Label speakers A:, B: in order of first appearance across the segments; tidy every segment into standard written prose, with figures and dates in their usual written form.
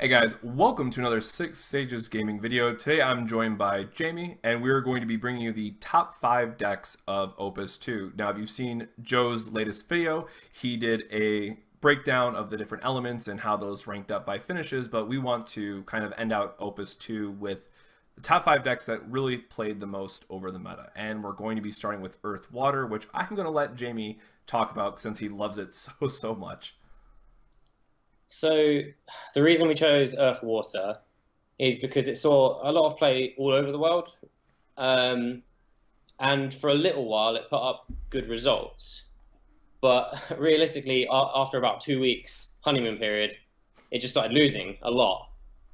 A: Hey guys, welcome to another Six Sages gaming video. Today I'm joined by Jamie, and we're going to be bringing you the top 5 decks of Opus 2. Now, if you've seen Joe's latest video, he did a breakdown of the different elements and how those ranked up by finishes, but we want to kind of end out Opus 2 with the top 5 decks that really played the most over the meta. And we're going to be starting with Earth Water, which I'm going to let Jamie talk about since he loves it so much.
B: So the reason we chose Earth Water is because it saw a lot of play all over the world. And for a little while, it put up good results. But realistically, after about 2 weeks honeymoon period, it just started losing a lot.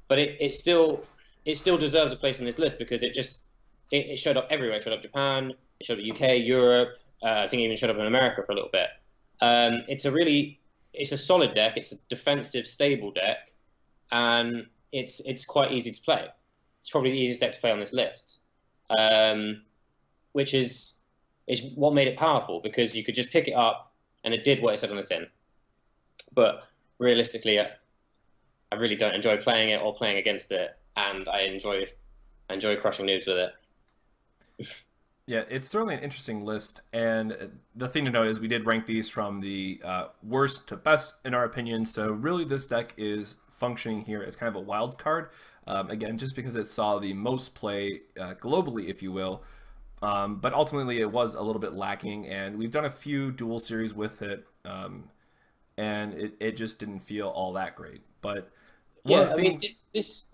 B: But it still deserves a place on this list because it showed up everywhere. It showed up Japan, it showed up UK, Europe. I think it even showed up in America for a little bit. It's a solid deck. It's a defensive, stable deck, and it's quite easy to play. It's probably the easiest deck to play on this list, which is what made it powerful because you could just pick it up and it did what it said on the tin. But realistically, I really don't enjoy playing it or playing against it, and I enjoy crushing noobs with it.
A: Yeah, it's certainly an interesting list, and the thing to note is we did rank these from the worst to best in our opinion, so really this deck is functioning here as kind of a wild card, again, just because it saw the most play globally, if you will, but ultimately it was a little bit lacking, and we've done a few dual series with it, and it just didn't feel all that great. But
B: yeah, I mean, this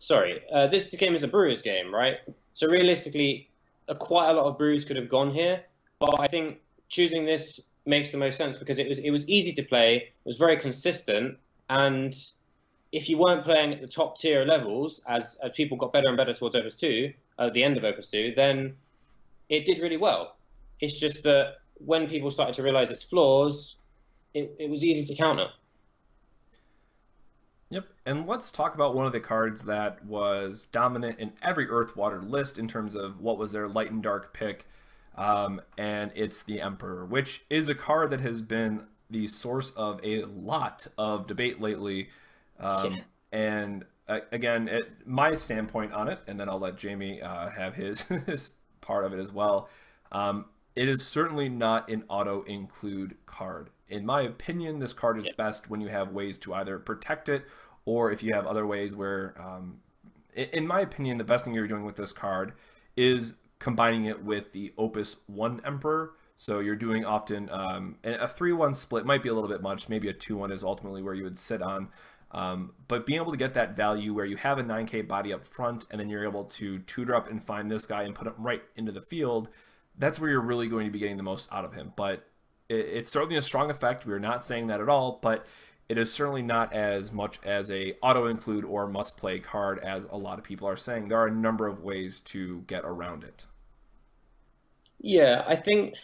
B: game is a Brewers game, right? So realistically, quite a lot of brews could have gone here, but I think choosing this makes the most sense because it was easy to play, it was very consistent, and if you weren't playing at the top tier levels, as people got better and better towards Opus 2, at the end of Opus 2, then it did really well. It's just that when people started to realize its flaws, it was easy to counter.
A: Yep, and let's talk about one of the cards that was dominant in every Earth Water list in terms of what was their light and dark pick, and it's the Emperor, which is a card that has been the source of a lot of debate lately. And again, my standpoint on it, and then I'll let Jamie have his, his part of it as well. It is certainly not an auto-include card. In my opinion, this card is best when you have ways to either protect it or if you have other ways where, in my opinion, the best thing you're doing with this card is combining it with the Opus 1 Emperor. So you're doing often a 3-1 split might be a little bit much. Maybe a 2-1 is ultimately where you would sit on. But being able to get that value where you have a 9k body up front and then you're able to tutor up and find this guy and put him right into the field, that's where you're really going to be getting the most out of him. But it's certainly a strong effect. We're not saying that at all, but it is certainly not as much as a auto-include or must-play card as a lot of people are saying. There are a number of ways to get around it.
B: Yeah, I think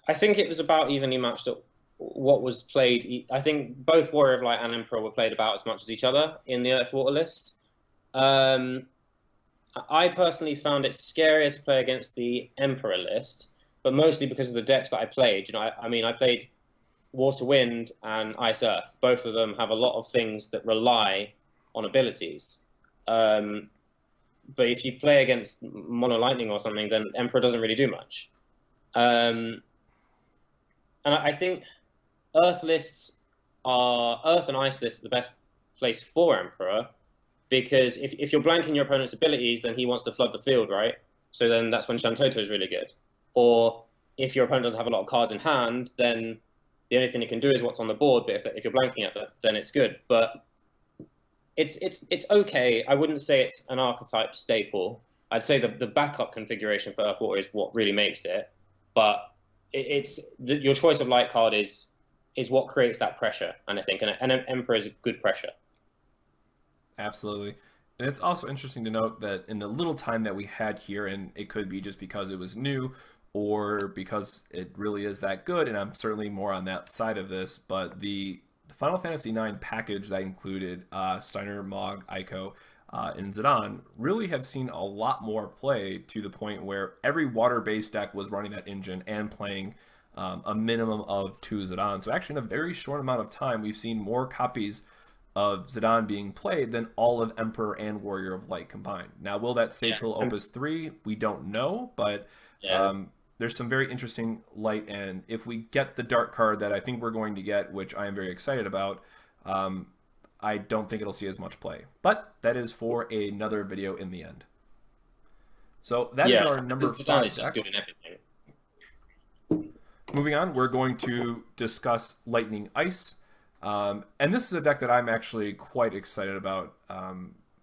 B: it was about evenly matched up what was played. I think both Warrior of Light and Emperor were played about as much as each other in the Earth Water list. I personally found it scarier to play against the Emperor list, but mostly because of the decks that I played. You know, I played Water Wind and Ice Earth. Both of them have a lot of things that rely on abilities. But if you play against Mono Lightning or something, then Emperor doesn't really do much. And I think Earth and Ice lists are the best place for Emperor, because if you're blanking your opponent's abilities, then he wants to flood the field, right? So then that's when Shantoto is really good. Or if your opponent doesn't have a lot of cards in hand, then the only thing it can do is what's on the board. But if you're blanking at that, then it's good. But it's okay. I wouldn't say it's an archetype staple. I'd say the backup configuration for Earth Water is what really makes it. But your choice of light card is what creates that pressure, and I think and Emperor is good pressure.
A: Absolutely. And it's also interesting to note that in the little time that we had here, and it could be just because it was new or because it really is that good, and I'm certainly more on that side of this, but the Final Fantasy IX package that included Steiner, Mog, Ico, and Zidane really have seen a lot more play to the point where every water-based deck was running that engine and playing a minimum of 2 Zidane. So actually in a very short amount of time, we've seen more copies of Zidane being played than all of Emperor and Warrior of Light combined. Now, will that stay
B: Yeah.
A: till Opus 3? We don't know, but
B: Yeah.
A: there's some very interesting light, and if we get the dark card that I think we're going to get, which I am very excited about, I don't think it'll see as much play. But that is for another video in the end. So that is our number 5
B: is just
A: deck.
B: good in everything.
A: Moving on, we're going to discuss Lightning Ice. And this is a deck that I'm actually quite excited about.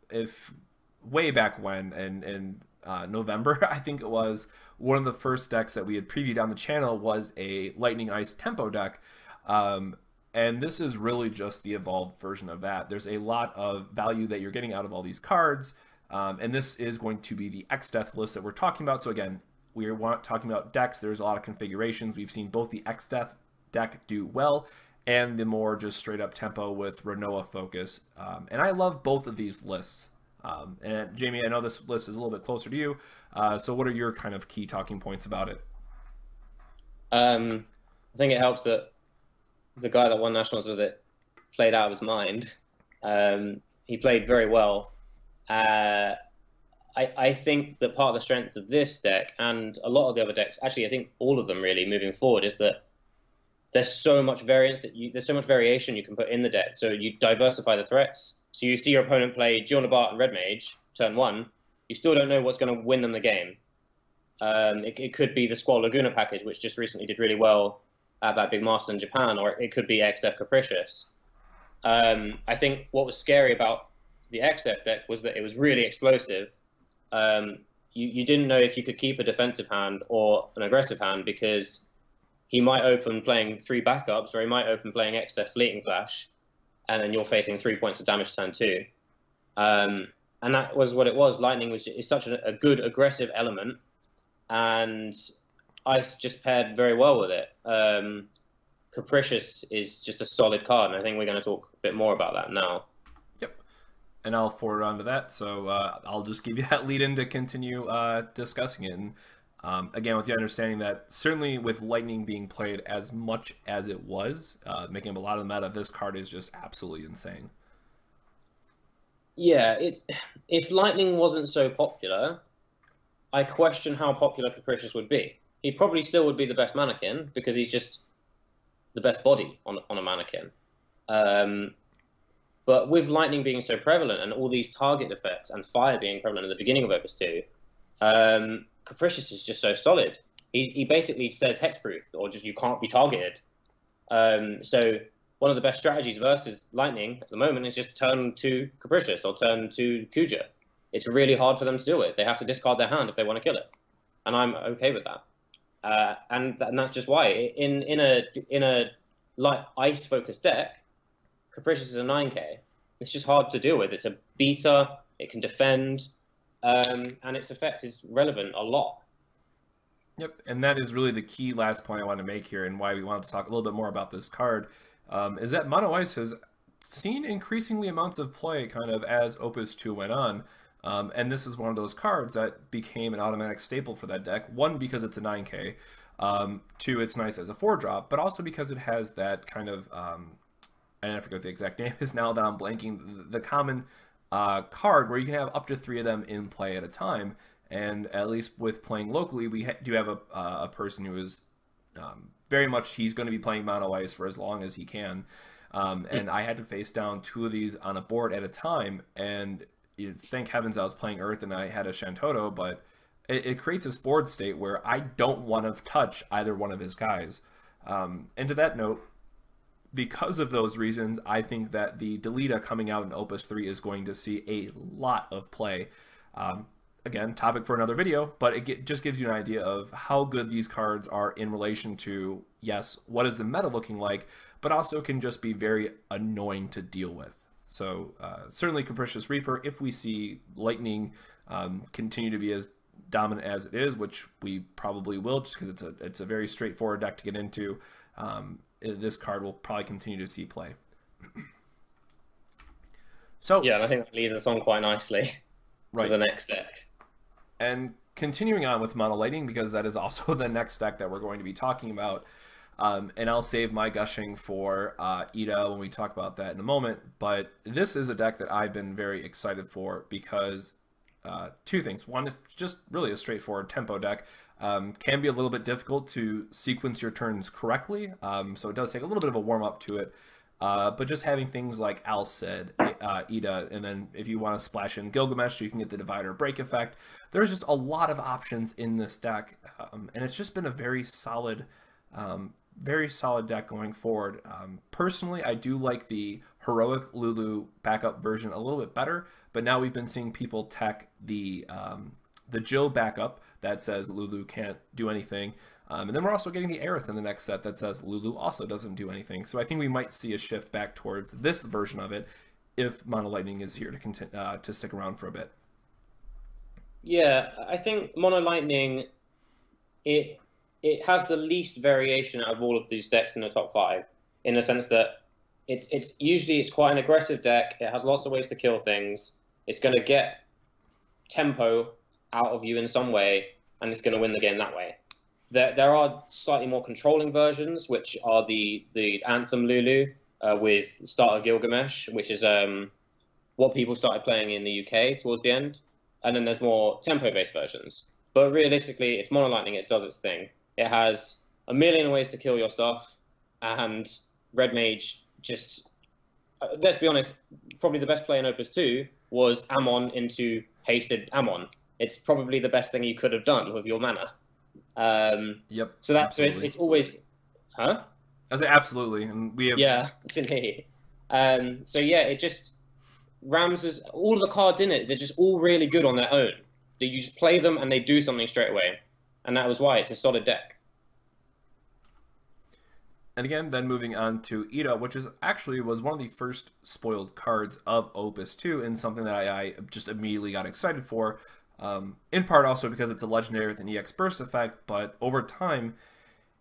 A: If way back when, in November, I think it was, one of the first decks that we had previewed on the channel was a Lightning Ice tempo deck. And this is really just the evolved version of that. There's a lot of value that you're getting out of all these cards. And this is going to be the X-Death list that we're talking about. So again, we're talking about decks. There's a lot of configurations. We've seen both the X-Death deck do well and the more just straight up tempo with Renoa focus. And I love both of these lists. And Jamie, I know this list is a little bit closer to you. So what are your kind of key talking points about it?
B: I think it helps that the guy that won Nationals with it played out of his mind. He played very well. I think that part of the strength of this deck and a lot of the other decks, actually, I think all of them really moving forward, is that there's so much variance there's so much variation you can put in the deck. So you diversify the threats. So you see your opponent play Giornabart and Red Mage turn 1. You still don't know what's going to win them the game. It could be the Squall Laguna package, which just recently did really well at that big master in Japan, or it could be XF Capricious. I think what was scary about the XF deck was that it was really explosive. You didn't know if you could keep a defensive hand or an aggressive hand, because he might open playing 3 backups, or he might open playing XF Fleeting Flash, and then you're facing 3 points of damage turn 2. And that was what it was. Lightning is such a good aggressive element, and Ice just paired very well with it. Capricious is just a solid card, and I think we're going to talk a bit more about that now.
A: Yep. And I'll forward on to that, so I'll just give you that lead in to continue discussing it. And again, with the understanding that certainly with Lightning being played as much as it was, making a lot of the meta of this card is just absolutely insane.
B: Yeah, if Lightning wasn't so popular, I question how popular Capricious would be. He probably still would be the best mannequin, because he's just the best body on a mannequin. But with Lightning being so prevalent and all these target effects and fire being prevalent at the beginning of Opus 2, Capricious is just so solid. He basically says hexproof, or just you can't be targeted. So one of the best strategies versus Lightning at the moment is just turn to Capricious or turn to Kuja. It's really hard for them to deal with. They have to discard their hand if they want to kill it, and I'm okay with that. And that's just why in a light ice focused deck, Capricious is a 9k. It's just hard to deal with. It's a beta. It can defend, and its effect is relevant a lot.
A: Yep, and that is really the key last point I want to make here, and why we wanted to talk a little bit more about this card, is that Mono Ice has seen increasingly amounts of play kind of as Opus 2 went on. And this is one of those cards that became an automatic staple for that deck. 1, because it's a 9k. 2, it's nice as a 4-drop, but also because it has that kind of, I forget what the exact name is now that I'm blanking, the common card where you can have up to 3 of them in play at a time. And at least with playing locally, we do have a person who is very much, he's going to be playing Mono Ice for as long as he can. And I had to face down 2 of these on a board at a time, and thank heavens I was playing Earth and I had a Shantoto, but it creates this board state where I don't want to touch either one of his guys. And to that note, because of those reasons, I think that the Delita coming out in Opus 3 is going to see a lot of play. Again, topic for another video, but it just gives you an idea of how good these cards are in relation to, yes, what is the meta looking like, but also can just be very annoying to deal with. So certainly Capricious Reaper, if we see Lightning continue to be as dominant as it is, which we probably will, just because it's a very straightforward deck to get into, this card will probably continue to see play. So
B: yeah, and I think that leads us on quite nicely to the next deck.
A: And continuing on with Mono Lightning, because that is also the next deck that we're going to be talking about. And I'll save my gushing for Ida when we talk about that in a moment. But this is a deck that I've been very excited for because two things. One, it's just really a straightforward tempo deck. Can be a little bit difficult to sequence your turns correctly, so it does take a little bit of a warm-up to it. But just having things like Alcid, Ida, and then if you want to splash in Gilgamesh, you can get the Divider Break effect. There's just a lot of options in this deck, and it's just been a very solid deck going forward. Personally, I do like the Heroic Lulu backup version a little bit better, but now we've been seeing people tech the Jill backup that says Lulu can't do anything. And then we're also getting the Aerith in the next set that says Lulu also doesn't do anything. So I think we might see a shift back towards this version of it if Mono Lightning is here to stick around for a bit.
B: Yeah, I think Mono Lightning, it has the least variation out of all of these decks in the top 5, in the sense that it's usually quite an aggressive deck. It has lots of ways to kill things. It's going to get tempo out of you in some way, and it's going to win the game that way. There are slightly more controlling versions, which are the Anthem Lulu with Starter Gilgamesh, which is what people started playing in the UK towards the end. And then there's more tempo-based versions. But realistically, it's Mono Lightning. It does its thing. It has a million ways to kill your stuff, and Red Mage just, let's be honest, probably the best play in Opus 2 was Ammon into hasted Ammon. It's probably the best thing you could have done with your mana.
A: Yep.
B: So it's always, huh?
A: I say absolutely, and we have
B: it's in here. So yeah, it just Rams all of the cards in it. They're just all really good on their own. You just play them and they do something straight away, and that was why it's a solid deck.
A: And again, then moving on to Ida, which is actually was one of the first spoiled cards of Opus 2, and something that I just immediately got excited for. In part also because it's a legendary with an EX burst effect, but over time,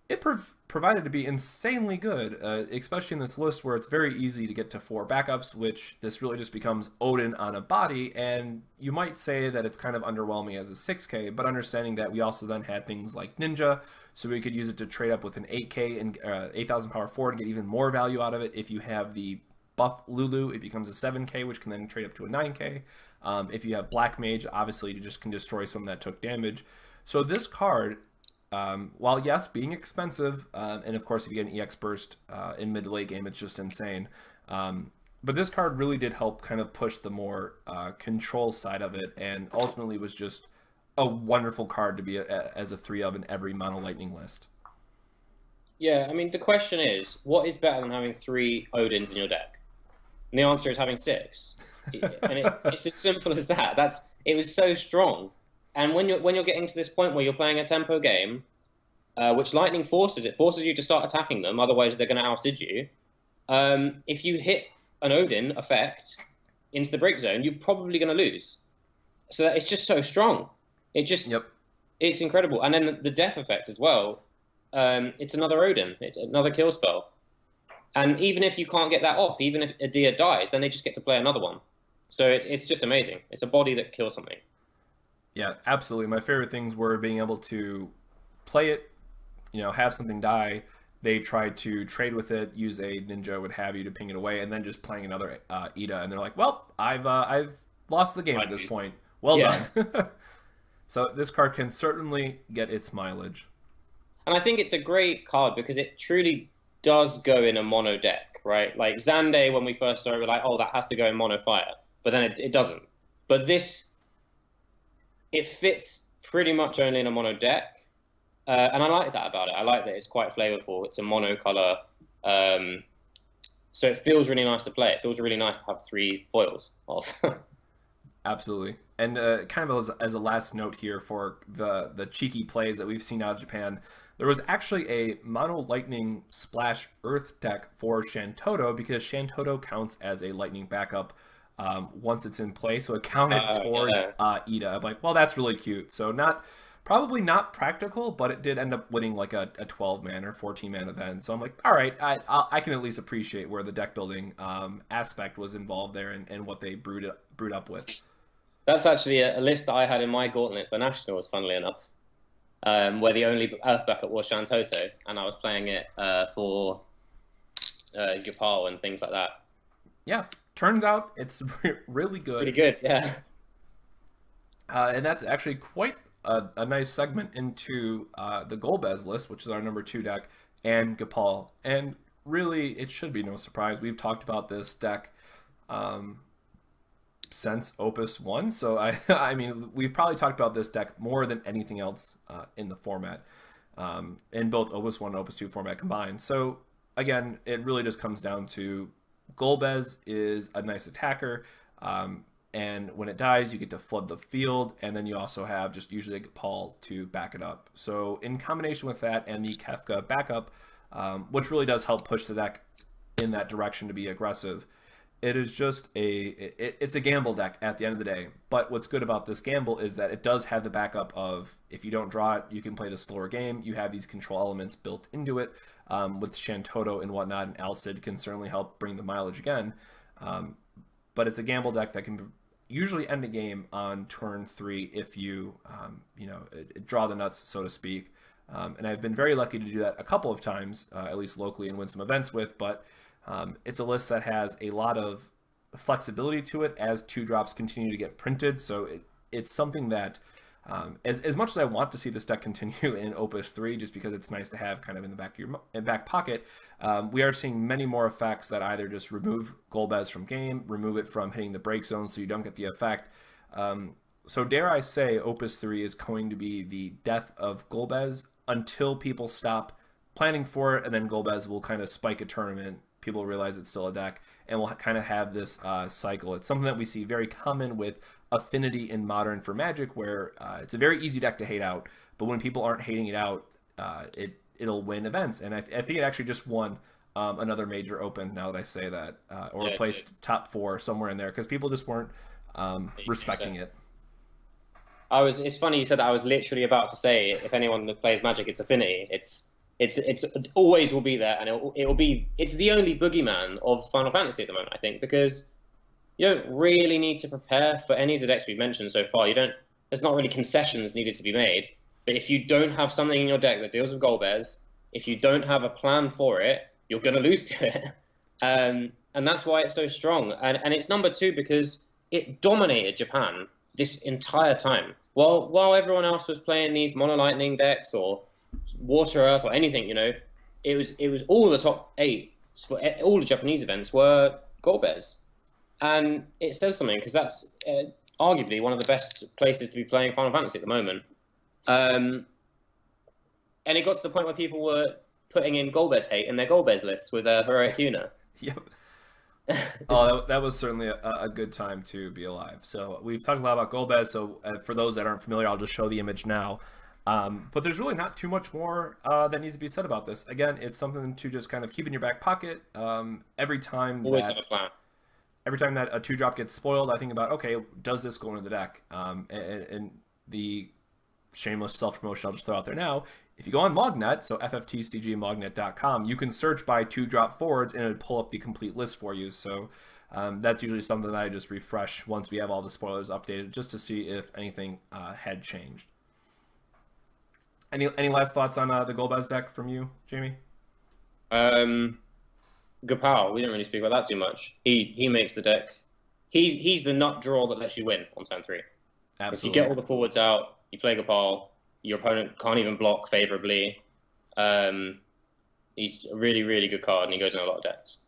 A: it provided to be insanely good, especially in this list where it's very easy to get to 4 backups, which this really just becomes Odin on a body, and you might say that it's kind of underwhelming as a 6K, but understanding that we also then had things like Ninja, so we could use it to trade up with an 8K and 8,000 power forward and get even more value out of it. If you have the buff Lulu, it becomes a 7K, which can then trade up to a 9K. If you have Black Mage, obviously you just can destroy someone that took damage. So this card, while yes, being expensive, and of course if you get an EX burst in mid to late game, it's just insane. But this card really did help kind of push the more control side of it, and ultimately was just a wonderful card to be as a 3 of in every Mono Lightning list.
B: Yeah, I mean, the question is, what is better than having 3 Odins in your deck? And the answer is having 6. And it's as simple as that. It was so strong. And when you're getting to this point where you're playing a tempo game, which Lightning forces you to start attacking them, otherwise they're going to outsid you. If you hit an Odin effect into the break zone, you're probably going to lose. So it's just so strong. It's incredible. And then the death effect as well. It's another Odin. It's another kill spell. And even if you can't get that off, even if Adia dies, then they just get to play another one. So it's just amazing. It's a body that kills something.
A: Yeah, absolutely. My favorite things were being able to play it, have something die. They tried to trade with it, use a ninja, what have you, to ping it away, and then just playing another Ida, and they're like, "Well, I've lost the game at this point. Well done." So this card can certainly get its mileage.
B: And I think it's a great card because it truly does go in a mono deck, right? Like Zande, when we first saw it, we're like, "Oh, that has to go in mono fire," but then it doesn't. But this, it fits pretty much only in a mono deck. And I like that about it. I like that it's quite flavorful. It's a mono color. So it feels really nice to play. It feels really nice to have 3 foils of.
A: Absolutely. And kind of as a last note here for the cheeky plays that we've seen out of Japan, there was actually a Mono Lightning Splash Earth deck for Shantoto because Shantoto counts as a Lightning backup once it's in play. So it counted towards Ida. I'm like, well, that's really cute. So probably not practical, but it did end up winning like a 12-man or 14-man event. So I'm like, all right, I can at least appreciate where the deck building aspect was involved there and what they brewed up with.
B: That's actually a list that I had in my gauntlet for Nationals, funnily enough. where the only Earth backup was Shantoto, and I was playing it for Gopal and things like that.
A: Yeah, turns out it's really good.
B: Pretty good, yeah.
A: And that's actually quite a nice segment into the Golbez list, which is our number 2 deck, and Gopal. And really, it should be no surprise. We've talked about this deck since Opus 1, so I mean, we've probably talked about this deck more than anything else in the format, in both Opus 1 and Opus 2 format combined. So again, it really just comes down to Golbez is a nice attacker, and when it dies, you get to flood the field, and then you also have just usually a Gopal to back it up. So in combination with that and the Kefka backup, which really does help push the deck in that direction to be aggressive, it is just it's a gamble deck at the end of the day. But what's good about this gamble is that it does have the backup of, if you don't draw it, you can play the slower game. You have these control elements built into it, with Shantoto and whatnot, and Alcid can certainly help bring the mileage again. But it's a gamble deck that can usually end a game on turn 3 if you, draw the nuts, so to speak. And I've been very lucky to do that a couple of times, at least locally, and win some events with. But it's a list that has a lot of flexibility to it as 2-drops continue to get printed. So it's something that, as much as I want to see this deck continue in Opus 3, just because it's nice to have kind of in the back of your back pocket, we are seeing many more effects that either just remove Golbez from game, remove it from hitting the break zone so you don't get the effect. So dare I say Opus 3 is going to be the death of Golbez until people stop planning for it, and then Golbez will kind of spike a tournament. People realize it's still a deck, and we'll kind of have this cycle. It's something that we see very common with Affinity in Modern for Magic, where it's a very easy deck to hate out, but when people aren't hating it out, it'll win events. And I think it actually just won another major open, now that I say that, or placed top 4 somewhere in there, because people just weren't respecting it.
B: It's funny you said that. I was literally about to say, if anyone that plays Magic, it's Affinity. It always will be there, and it's the only boogeyman of Final Fantasy at the moment, I think, because you don't really need to prepare for any of the decks we've mentioned so far. There's not really concessions needed to be made. But if you don't have something in your deck that deals with Golbez, if you don't have a plan for it, you're going to lose to it. And that's why it's so strong. And it's number 2 because it dominated Japan this entire time. While everyone else was playing these Mono Lightning decks or Water Earth or anything, it was all the top 8 for all the Japanese events were Golbez. And it says something, because that's arguably one of the best places to be playing Final Fantasy at the moment. And it got to the point where people were putting in Golbez hate in their Golbez lists with Heroic Yuna.
A: Yep. Oh, that was certainly a good time to be alive. So we've talked a lot about Golbez, so for those that aren't familiar, I'll just show the image now. But there's really not too much more that needs to be said about this. Again, it's something to just kind of keep in your back pocket. Every time
B: Always have a plan.
A: Every time that a 2-drop gets spoiled, I think about, okay, does this go into the deck? And the shameless self-promotion I'll just throw out there now, if you go on Mognet, so FFTCG you can search by 2-drop forwards, and it'll pull up the complete list for you. So that's usually something that I just refresh once we have all the spoilers updated, just to see if anything had changed. Any last thoughts on the Golbez deck from you, Jamie?
B: Gopal, we didn't really speak about that too much. He makes the deck. He's the nut draw that lets you win on turn 3.
A: Absolutely.
B: If you get all the forwards out, you play Gopal, your opponent can't even block favorably. He's a really, really good card, and he goes in a lot of decks.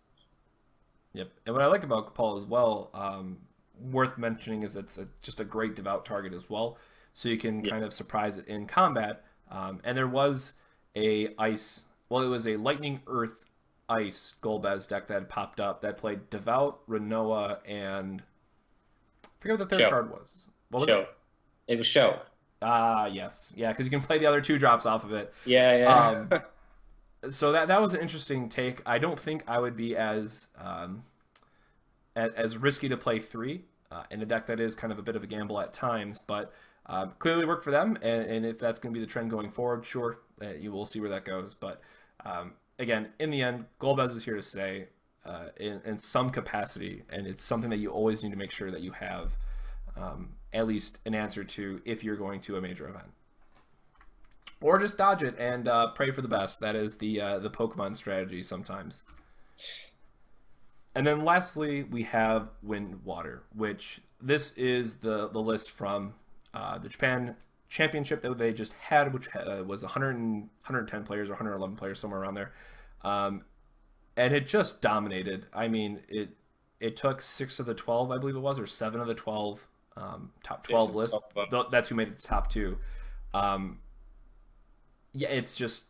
A: Yep. And what I like about Gopal as well, worth mentioning, is it's just a great devout target as well. So you can kind of surprise it in combat. And there was it was a Lightning Earth Ice Golbez deck that had popped up that played Devout, Renoa, and I forget what the third card was. What was it?
B: It was Shulk.
A: Ah, yes. Yeah, because you can play the other 2-drops off of it.
B: Yeah.
A: So that was an interesting take. I don't think I would be as risky to play 3 in a deck that is kind of a bit of a gamble at times, but clearly worked for them, and if that's going to be the trend going forward, sure, you will see where that goes. But again, in the end, Golbez is here to stay in some capacity, and it's something that you always need to make sure that you have at least an answer to if you're going to a major event. Or just dodge it and pray for the best. That is the Pokemon strategy sometimes. And then lastly, we have Wind Water, which this is the list from the Japan Championship that they just had, which was 110 players or 111 players, somewhere around there. And it just dominated. I mean, it took 6 of the 12, I believe it was, or 7 of the 12 top 12 list. That's who made it the top 2. Yeah, it's just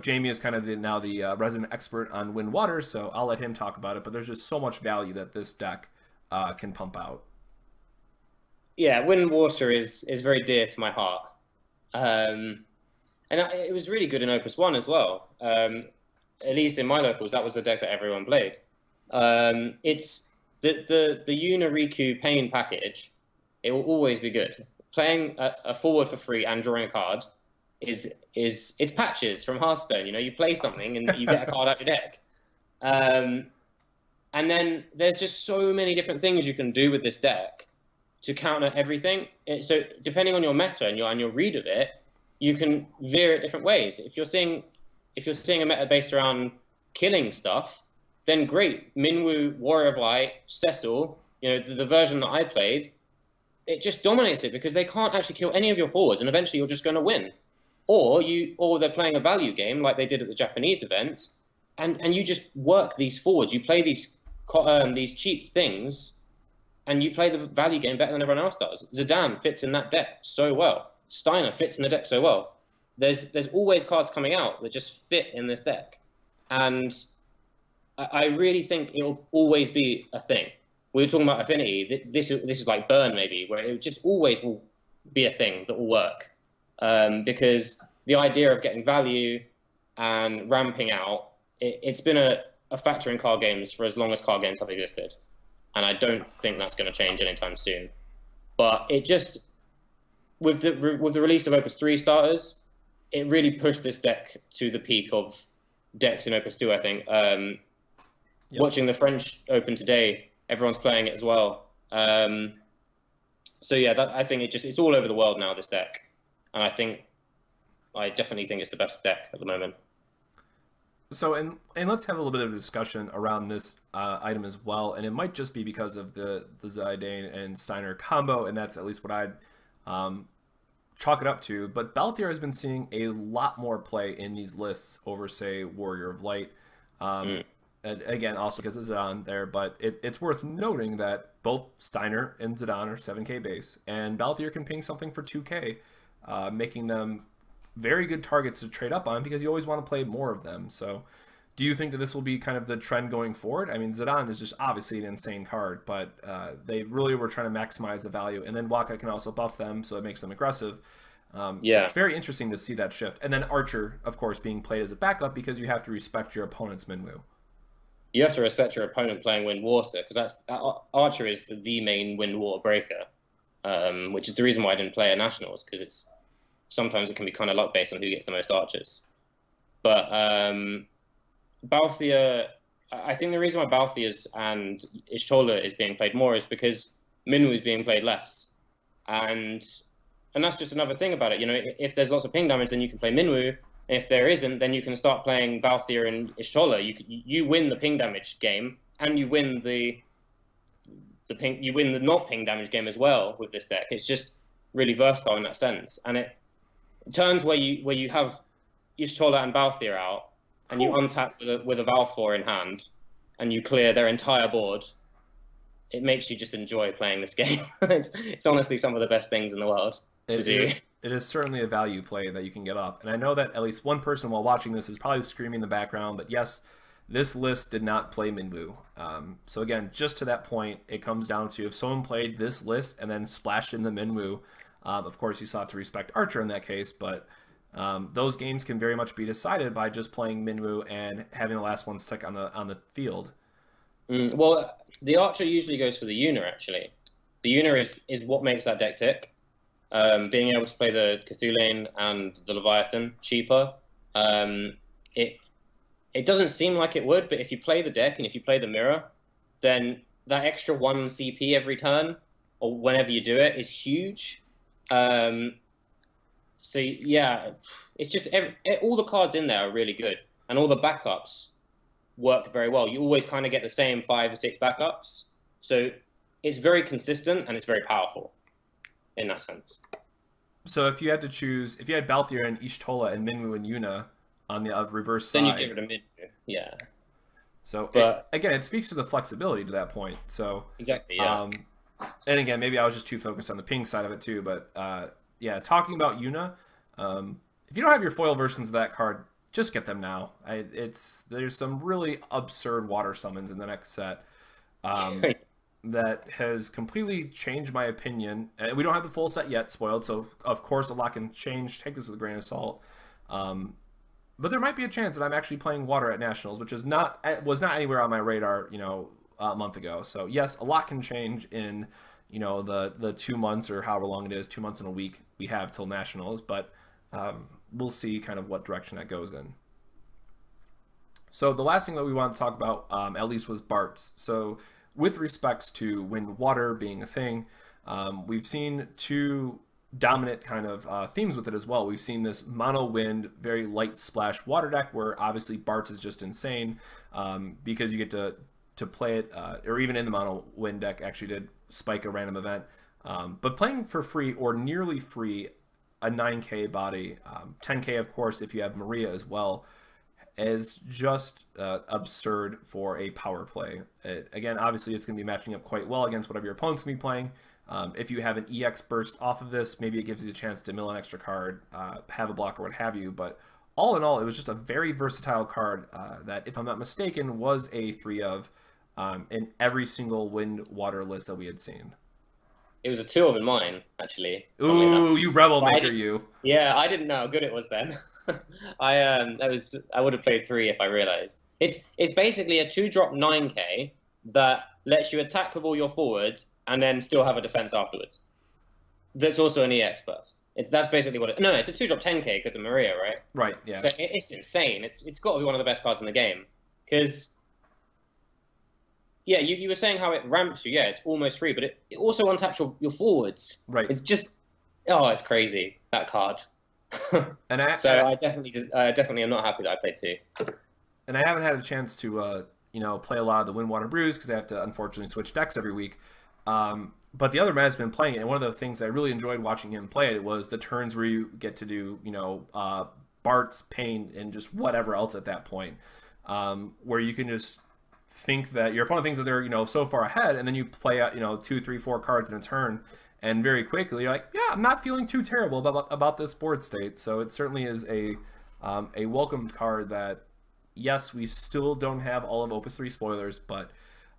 A: Jamie is kind of now the resident expert on Wind Water, so I'll let him talk about it. But there's just so much value that this deck can pump out.
B: Yeah, Wind Water is very dear to my heart, and it was really good in Opus 1 as well. At least in my locals, that was the deck that everyone played. It's the Unariku Pain package. It will always be good. Playing a forward for free and drawing a card it's patches from Hearthstone. You play something and you get a card out your deck. And then there's just so many different things you can do with this deck to counter everything. So depending on your meta and your read of it, you can veer it different ways. If you're seeing a meta based around killing stuff, then great. Minwoo, Warrior of Light, Cecil, the version that I played, it just dominates it because they can't actually kill any of your forwards, and eventually you're just going to win. Or they're playing a value game like they did at the Japanese events, and you just work these forwards. You play these cheap things, and you play the value game better than everyone else does. Zidane fits in that deck so well. Steiner fits in the deck so well. There's always cards coming out that just fit in this deck, and I really think it'll always be a thing. We were talking about Affinity. This is like Burn maybe, where it just always will be a thing that will work, because the idea of getting value and ramping out, it's been a factor in card games for as long as card games have existed, and I don't think that's going to change anytime soon. But it just, with the release of Opus 3 starters, it really pushed this deck to the peak of decks in Opus 2, I think. Yep. Watching the French Open today, everyone's playing it as well. So yeah, I think it's all over the world now, this deck. And I definitely think it's the best deck at the moment.
A: So, and let's have a little bit of a discussion around this item as well. And it might just be because of the Zidane and Steiner combo, and that's at least what I'd chalk it up to. But Balthier has been seeing a lot more play in these lists over, say, Warrior of Light. And again, also because of Zidane there, but it's worth noting that both Steiner and Zidane are 7k base, and Balthier can ping something for 2k, making them very good targets to trade up on because you always want to play more of them. So do you think that this will be kind of the trend going forward? I mean, Zidane is just obviously an insane card, but they really were trying to maximize the value, and then Waka can also buff them, so it makes them aggressive. Yeah, it's very interesting to see that shift. And then Archer, of course, being played as a backup because you have to respect your opponent's Minwoo.
B: You have to respect your opponent playing Wind Water, because Archer is the main Wind Water breaker, which is the reason why I didn't play at Nationals, because sometimes it can be kind of luck based on who gets the most archers. But Balthier, I think the reason why Balthier's and Ishtola is being played more is because Minwoo is being played less, and that's just another thing about it. If there's lots of ping damage, then you can play Minwoo. If there isn't, then you can start playing Balthier and Ishtola. You win the ping damage game, and you win the not ping damage game as well with this deck. It's just really versatile in that sense. And it turns where you have Ishtola and Balthier out, and you untap with a Valfor in hand, and you clear their entire board. It makes you just enjoy playing this game. It's honestly some of the best things in the world to do.
A: It is certainly a value play that you can get off. And I know that at least one person while watching this is probably screaming in the background, but yes, this list did not play Minwoo. So again, just to that point, it comes down to if someone played this list and then splashed in the Minwoo, of course you still have to respect Archer in that case, but those games can very much be decided by just playing Minwoo and having the last one stick on the field.
B: Well, the Archer usually goes for the Una, actually. The Una is what makes that deck tick. Being able to play the Cthulane and the Leviathan cheaper, it doesn't seem like it would, but if you play the deck and if you play the mirror, then that extra 1 CP every turn, or whenever you do it, is huge. So yeah, it's just all the cards in there are really good, and all the backups work very well. You always kind of get the same 5 or 6 backups, so it's very consistent and it's very powerful in that sense.
A: So if you had to choose, if you had Balthier and Ishtola and Minwu and Yuna on the reverse
B: Then you give
A: side,
B: it a mid, yeah.
A: so
B: But
A: again, it speaks to the flexibility to that point. So,
B: exactly, yeah.
A: and again, maybe I was just too focused on the ping side of it too. But yeah, talking about Yuna, if you don't have your foil versions of that card, just get them now. There's some really absurd water summons in the next set. That has completely changed my opinion. We don't have the full set yet, spoiled, so of course a lot can change. Take this with a grain of salt. But there might be a chance that I'm actually playing water at nationals, which was not anywhere on my radar, a month ago. So yes, a lot can change in, the 2 months or however long it is, 2 months and a week we have till nationals. But we'll see kind of what direction that goes in. So the last thing that we want to talk about, at least, was Bart's. So with respects to wind water being a thing, we've seen two dominant kind of themes with it as well. We've seen this mono wind, very light splash water deck where obviously Bart's is just insane because you get to play it, or even in the mono wind deck actually did spike a random event. But playing for free or nearly free a 9k body, 10k of course if you have Maria as well, is just absurd for a power play. Again, obviously it's going to be matching up quite well against whatever your opponent's going to be playing. If you have an EX burst off of this, maybe it gives you the chance to mill an extra card, have a block or what have you. But all in all, it was just a very versatile card that, if I'm not mistaken, was a 3 of in every single wind water list that we had seen.
B: It was a 2 of in mine, actually.
A: Ooh, you rebel maker, you.
B: Yeah, I didn't know how good it was then. I would have played 3 if I realized. It's basically a 2-drop 9k that lets you attack with all your forwards and then still have a defense afterwards. That's also an EX burst. That's basically what it. No, it's a 2-drop 10k because of Maria, right?
A: Right. Yeah.
B: So it's insane. It's got to be one of the best cards in the game because. Yeah, you were saying how it ramps you. Yeah, it's almost free, but it also untaps your forwards.
A: Right.
B: It's just, it's crazy, that card.
A: And
B: I definitely am not happy that I played 2.
A: And I haven't had a chance to play a lot of the Wind Water Brews because I have to unfortunately switch decks every week. But the other man has been playing it, and one of the things I really enjoyed watching him play it was the turns where you get to do Bart's, Pain, and just whatever else at that point, where you can just think that your opponent thinks that they're so far ahead, and then you play out 2, 3, 4 cards in a turn, and very quickly you're like, yeah, I'm not feeling too terrible about this board state. So it certainly is a welcomed card that, yes, we still don't have all of Opus 3 spoilers, but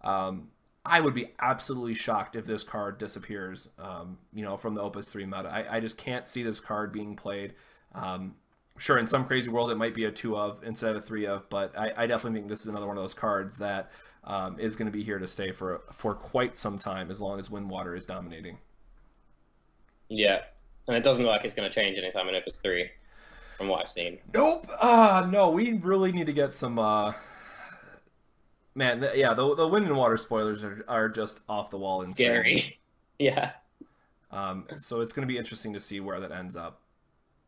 A: I would be absolutely shocked if this card disappears from the Opus 3 meta. I just can't see this card being played. Sure, in some crazy world, it might be a 2 of instead of a 3 of, but I definitely think this is another one of those cards that is going to be here to stay for quite some time, as long as Wind Water is dominating.
B: Yeah, and it doesn't look like it's going to change anytime in Opus 3, from what I've seen.
A: Nope. No, we really need to get some. Man, the Wind and Water spoilers are just off the wall and
B: scary. Yeah.
A: So it's going to be interesting to see where that ends up.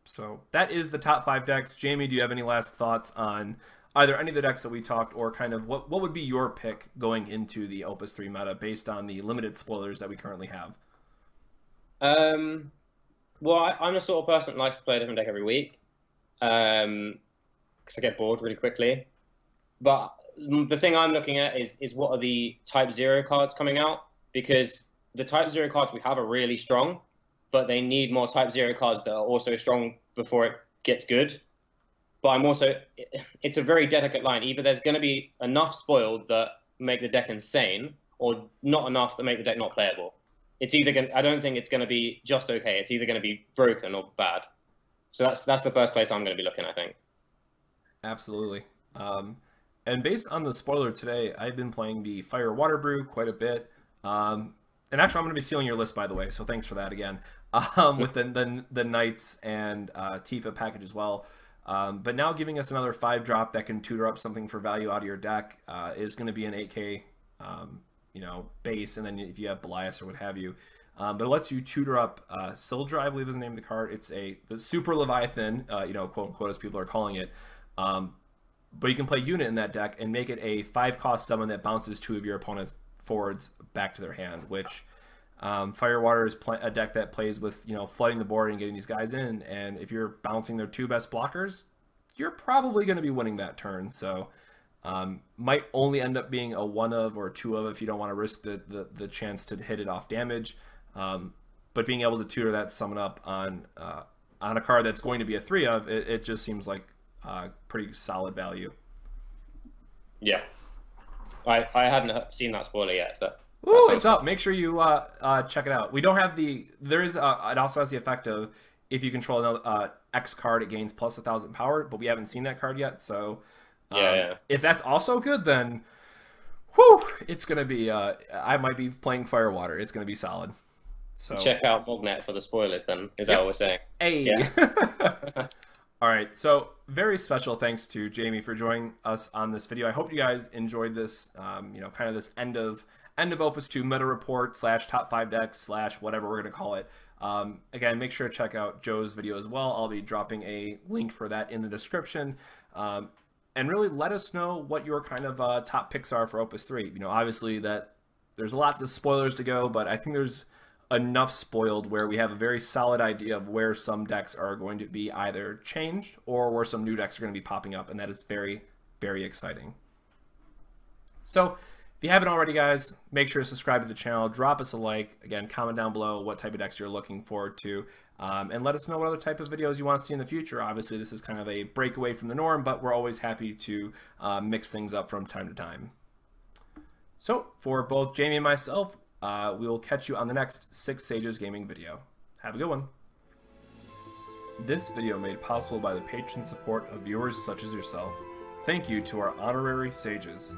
A: So that is the top 5 decks. Jamie, do you have any last thoughts on either any of the decks that we talked, or kind of what would be your pick going into the Opus 3 meta based on the limited spoilers that we currently have?
B: Well, I'm the sort of person that likes to play a different deck every week because I get bored really quickly. But the thing I'm looking at is what are the Type 0 cards coming out, because the Type 0 cards we have are really strong, but they need more Type 0 cards that are also strong before it gets good. But it's a very delicate line. Either there's going to be enough spoiled that make the deck insane, or not enough that make the deck not playable. It's either I don't think it's going to be just okay. It's either going to be broken or bad. So that's the first place I'm going to be looking, I think.
A: Absolutely. And based on the spoiler today, I've been playing the Fire Water Brew quite a bit. And actually, I'm going to be stealing your list, by the way, so thanks for that again. With the Knights and Tifa package as well. But now giving us another 5-drop that can tutor up something for value out of your deck is going to be an 8k, base, and then if you have Belias or what have you, But it lets you tutor up Sildra, I believe is the name of the card. It's the Super Leviathan, you know, quote unquote, as people are calling it. But you can play unit in that deck and make it a 5-cost summon that bounces 2 of your opponent's forwards back to their hand, which Firewater is a deck that plays with, you know, flooding the board and getting these guys in, and if you're bouncing their 2 best blockers, you're probably going to be winning that turn. So might only end up being a 1 of or 2 of if you don't want to risk the chance to hit it off damage. But being able to tutor that summon up on a card that's going to be a 3 of, it just seems like pretty solid value.
B: Yeah, I hadn't seen that spoiler yet. So
A: ooh, it's up. Make sure you check it out. We don't have there is it also has the effect of if you control another X card, it gains plus 1,000 power, but we haven't seen that card yet. So
B: yeah.
A: If that's also good, then whew, it's gonna be. I might be playing Firewater. It's gonna be solid. So
B: check out Mognet for the spoilers. Then is that what we're saying?
A: Hey.
B: Yeah.
A: All right, so very special thanks to Jamie for joining us on this video. I hope you guys enjoyed this, you know, kind of this end of Opus 2 meta report / top 5 decks / whatever we're going to call it. Again, make sure to check out Joe's video as well. I'll be dropping a link for that in the description. And really let us know what your kind of top picks are for Opus 3. You know, obviously that there's lots of spoilers to go, but I think there's enough spoiled where we have a very solid idea of where some decks are going to be either changed or where some new decks are going to be popping up, and that is very, very exciting. So if you haven't already, guys, make sure to subscribe to the channel, drop us a like, again, comment down below what type of decks you're looking forward to, and let us know what other type of videos you want to see in the future. Obviously, this is kind of a breakaway from the norm, but we're always happy to mix things up from time to time. So for both Jamie and myself, we will catch you on the next 6 Sages Gaming video. Have a good one. This video made possible by the patron support of viewers such as yourself. Thank you to our honorary sages.